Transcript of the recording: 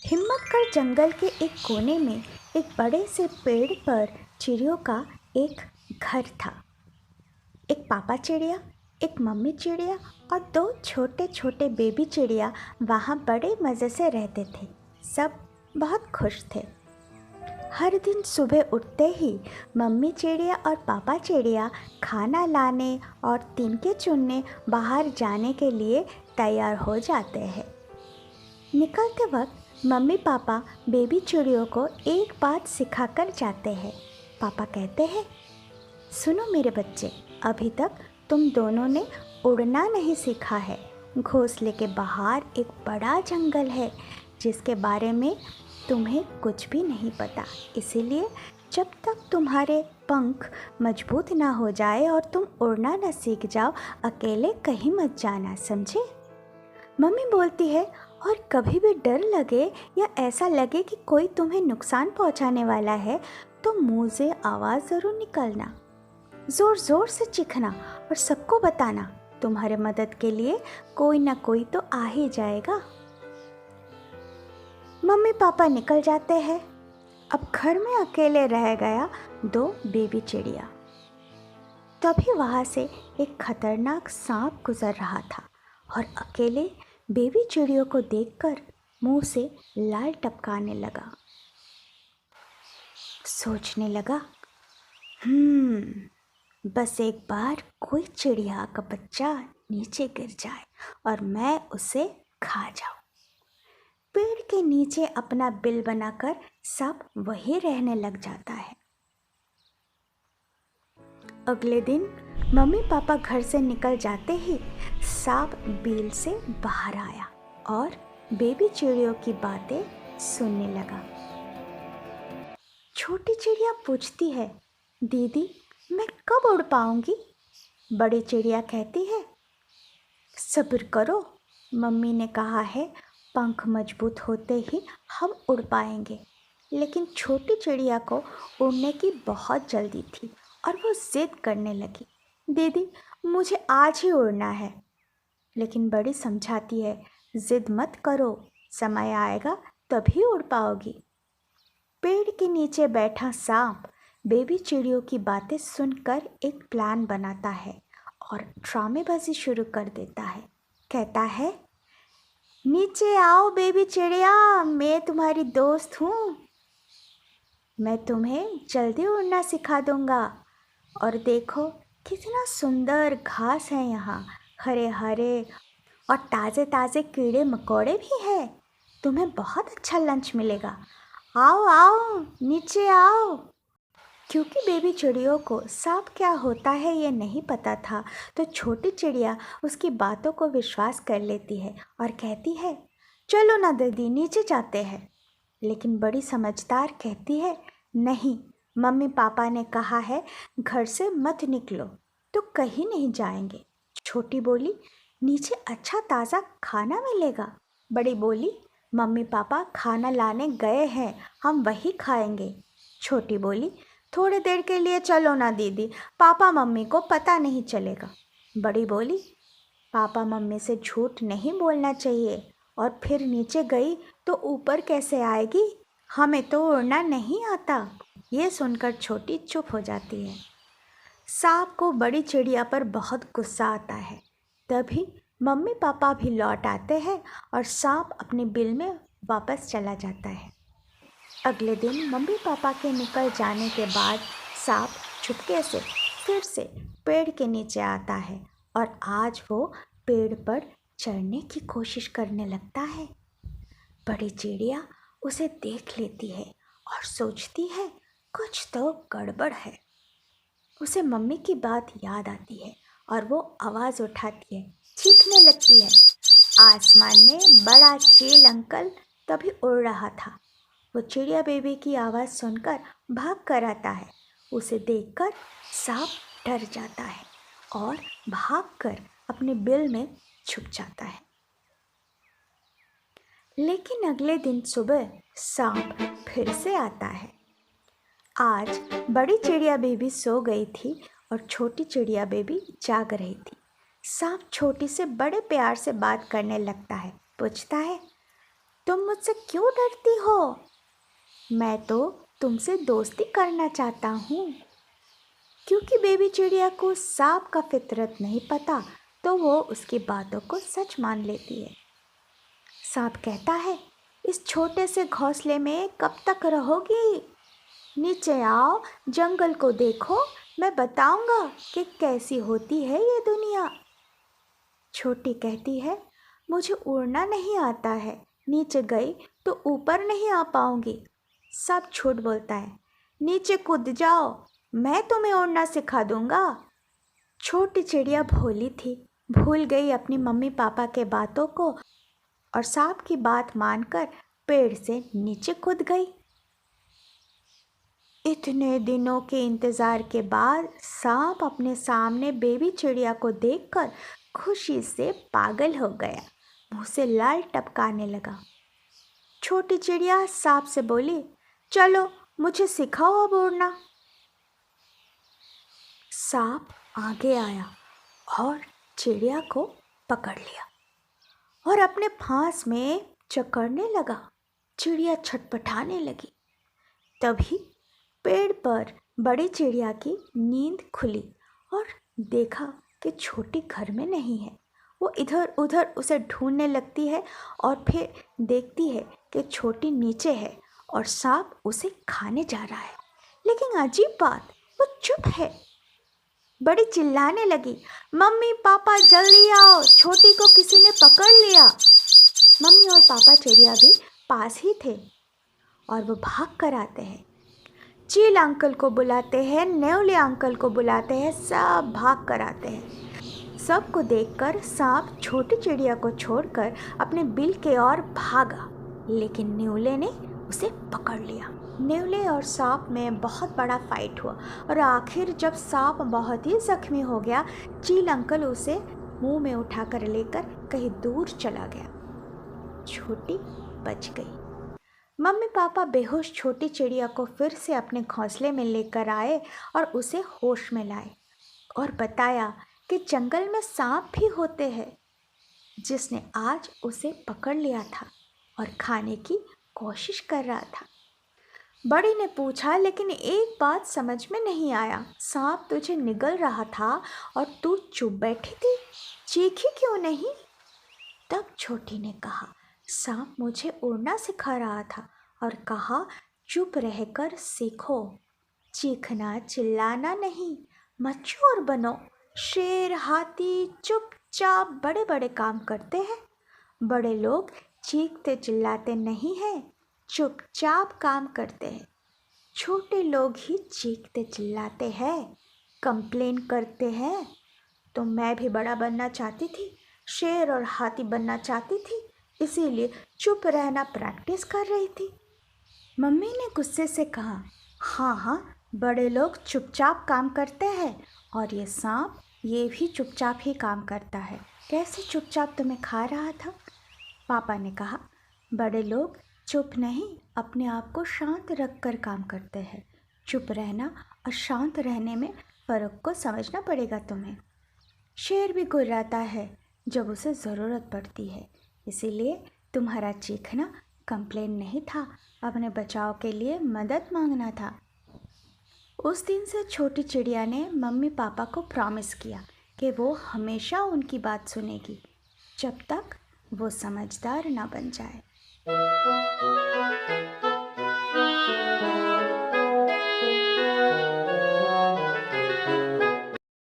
हिम्मत कर जंगल के एक कोने में एक बड़े से पेड़ पर चिड़ियों का एक घर था। एक पापा चिड़िया, एक मम्मी चिड़िया और दो छोटे छोटे बेबी चिड़िया वहाँ बड़े मज़े से रहते थे। सब बहुत खुश थे। हर दिन सुबह उठते ही मम्मी चिड़िया और पापा चिड़िया खाना लाने और तिनके चुनने बाहर जाने के लिए तैयार हो जाते हैं। निकलते वक्त मम्मी पापा बेबी चिड़ियों को एक बात सिखाकर जाते हैं। पापा कहते हैं, सुनो मेरे बच्चे, अभी तक तुम दोनों ने उड़ना नहीं सीखा है। घोंसले के बाहर एक बड़ा जंगल है जिसके बारे में तुम्हें कुछ भी नहीं पता। इसीलिए जब तक तुम्हारे पंख मजबूत ना हो जाए और तुम उड़ना न सीख जाओ, अकेले कहीं मत जाना, समझे? मम्मी बोलती है, और कभी भी डर लगे या ऐसा लगे कि कोई तुम्हें नुकसान पहुंचाने वाला है तो मुंह से आवाज़ ज़रूर निकालना, ज़ोर ज़ोर से चीखना और सबको बताना। तुम्हारे मदद के लिए कोई ना कोई तो आ ही जाएगा। मम्मी पापा निकल जाते हैं। अब घर में अकेले रह गया दो बेबी चिड़िया। तभी वहाँ से एक खतरनाक सांप गुजर रहा था और अकेले बेबी चिड़ियों को देखकर मुंह से लाल टपकाने लगा। सोचने लगा, बस एक बार कोई चिड़िया का बच्चा नीचे गिर जाए और मैं उसे खा जाऊं। पेड़ के नीचे अपना बिल बनाकर सांप वहीं रहने लग जाता है। अगले दिन मम्मी पापा घर से निकल जाते ही सांप बिल से बाहर आया और बेबी चिड़ियों की बातें सुनने लगा। छोटी चिड़िया पूछती है, दीदी मैं कब उड़ पाऊंगी? बड़ी चिड़िया कहती है, सब्र करो, मम्मी ने कहा है पंख मजबूत होते ही हम उड़ पाएंगे। लेकिन छोटी चिड़िया को उड़ने की बहुत जल्दी थी और वो जिद करने लगी, दीदी मुझे आज ही उड़ना है। लेकिन बड़ी समझाती है, जिद मत करो, समय आएगा तभी उड़ पाओगी। पेड़ के नीचे बैठा सांप बेबी चिड़ियों की बातें सुनकर एक प्लान बनाता है और ड्रामेबाजी शुरू कर देता है। कहता है, नीचे आओ बेबी चिड़िया, मैं तुम्हारी दोस्त हूँ। मैं तुम्हें जल्दी उड़ना सिखा दूँगा। और देखो कितना सुंदर घास है यहाँ, हरे हरे और ताज़े ताज़े कीड़े मकोड़े भी हैं। तुम्हें बहुत अच्छा लंच मिलेगा। आओ आओ नीचे आओ। क्योंकि बेबी चिड़ियों को सांप क्या होता है ये नहीं पता था, तो छोटी चिड़िया उसकी बातों को विश्वास कर लेती है और कहती है, चलो ना दीदी नीचे जाते हैं। लेकिन बड़ी समझदार कहती है, नहीं, मम्मी पापा ने कहा है घर से मत निकलो तो कहीं नहीं जाएंगे। छोटी बोली, नीचे अच्छा ताज़ा खाना मिलेगा। बड़ी बोली, मम्मी पापा खाना लाने गए हैं, हम वही खाएंगे। छोटी बोली, थोड़ी देर के लिए चलो ना दीदी, पापा मम्मी को पता नहीं चलेगा। बड़ी बोली, पापा मम्मी से झूठ नहीं बोलना चाहिए, और फिर नीचे गई तो ऊपर कैसे आएगी? हमें तो उड़ना नहीं आता। ये सुनकर छोटी चुप हो जाती है। सांप को बड़ी चिड़िया पर बहुत गुस्सा आता है। तभी मम्मी पापा भी लौट आते हैं और सांप अपने बिल में वापस चला जाता है। अगले दिन मम्मी पापा के निकल जाने के बाद सांप चुपके से फिर से पेड़ के नीचे आता है और आज वो पेड़ पर चढ़ने की कोशिश करने लगता है। बड़ी चिड़िया उसे देख लेती है और सोचती है, कुछ तो गड़बड़ है। उसे मम्मी की बात याद आती है और वो आवाज़ उठाती है, चीखने लगती है। आसमान में बड़ा चील अंकल तभी उड़ रहा था। वो चिड़िया बेबी की आवाज़ सुनकर भाग कर आता है। उसे देखकर सांप डर जाता है और भागकर अपने बिल में छुप जाता है। लेकिन अगले दिन सुबह सांप फिर से आता है। आज बड़ी चिड़िया बेबी सो गई थी और छोटी चिड़िया बेबी जाग रही थी। सांप छोटी से बड़े प्यार से बात करने लगता है। पूछता है, तुम मुझसे क्यों डरती हो? मैं तो तुमसे दोस्ती करना चाहता हूँ। क्योंकि बेबी चिड़िया को सांप का फितरत नहीं पता, तो वो उसकी बातों को सच मान लेती है। सांप कहता है, इस छोटे से घोंसले में कब तक रहोगी? नीचे आओ, जंगल को देखो, मैं बताऊंगा कि कैसी होती है ये दुनिया। छोटी कहती है, मुझे उड़ना नहीं आता है, नीचे गई तो ऊपर नहीं आ पाऊंगी। सब झूठ बोलता है, नीचे कूद जाओ, मैं तुम्हें उड़ना सिखा दूंगा। छोटी चिड़िया भोली थी, भूल गई अपनी मम्मी पापा के बातों को और सांप की बात मानकर पेड़ से नीचे कूद गई। इतने दिनों के इंतज़ार के बाद सांप अपने सामने बेबी चिड़िया को देखकर खुशी से पागल हो गया, मुंह से लाल टपकाने लगा। छोटी चिड़िया सांप से बोली, चलो मुझे सिखाओ अब उड़ना। सांप आगे आया और चिड़िया को पकड़ लिया और अपने फांस में जकड़ने लगा। चिड़िया छटपटाने लगी। तभी पेड़ पर बड़ी चिड़िया की नींद खुली और देखा कि छोटी घर में नहीं है। वो इधर उधर उसे ढूंढने लगती है और फिर देखती है कि छोटी नीचे है और सांप उसे खाने जा रहा है। लेकिन अजीब बात, वो चुप है। बड़ी चिल्लाने लगी, मम्मी पापा जल्दी आओ, छोटी को किसी ने पकड़ लिया। मम्मी और पापा चिड़िया भी पास ही थे और वो भाग कर आते हैं। चील अंकल को बुलाते हैं, नेवले अंकल को बुलाते हैं, सब भाग कर आते हैं। सबको देखकर सांप छोटी चिड़िया को छोड़कर अपने बिल के ओर भागा, लेकिन नेवले ने उसे पकड़ लिया। नेवले और सांप में बहुत बड़ा फाइट हुआ और आखिर जब सांप बहुत ही जख्मी हो गया, चील अंकल उसे मुंह में उठाकर लेकर कहीं दूर चला गया। छोटी बच गई। मम्मी पापा बेहोश छोटी चिड़िया को फिर से अपने घोंसले में लेकर आए और उसे होश में लाए और बताया कि जंगल में सांप भी होते हैं, जिसने आज उसे पकड़ लिया था और खाने की कोशिश कर रहा था। बड़ी ने पूछा, लेकिन एक बात समझ में नहीं आया, सांप तुझे निगल रहा था और तू चुप बैठी थी, चीखी क्यों नहीं? तब छोटी ने कहा, सांप मुझे उड़ना सिखा रहा था और कहा, चुप रहकर सीखो, चीखना चिल्लाना नहीं, मच्योर बनो। शेर हाथी चुपचाप बड़े बड़े काम करते हैं, बड़े लोग चीखते चिल्लाते नहीं हैं, चुपचाप काम करते हैं। छोटे लोग ही चीखते चिल्लाते हैं, कंप्लेन करते हैं। तो मैं भी बड़ा बनना चाहती थी, शेर और हाथी बनना चाहती थी, इसीलिए चुप रहना प्रैक्टिस कर रही थी। मम्मी ने गुस्से से कहा, हाँ हाँ, बड़े लोग चुपचाप काम करते हैं और ये सांप ये भी चुपचाप ही काम करता है, कैसे चुपचाप तुम्हें खा रहा था? पापा ने कहा, बड़े लोग चुप नहीं, अपने आप को शांत रख कर काम करते हैं। चुप रहना और शांत रहने में फ़र्क को समझना पड़ेगा तुम्हें। शेर भी गुर्राता है जब उसे ज़रूरत पड़ती है, इसीलिए तुम्हारा चीखना कंप्लेन नहीं था, अपने बचाव के लिए मदद मांगना था। उस दिन से छोटी चिड़िया ने मम्मी पापा को प्रॉमिस किया कि वो हमेशा उनकी बात सुनेगी, जब तक वो समझदार ना बन जाए।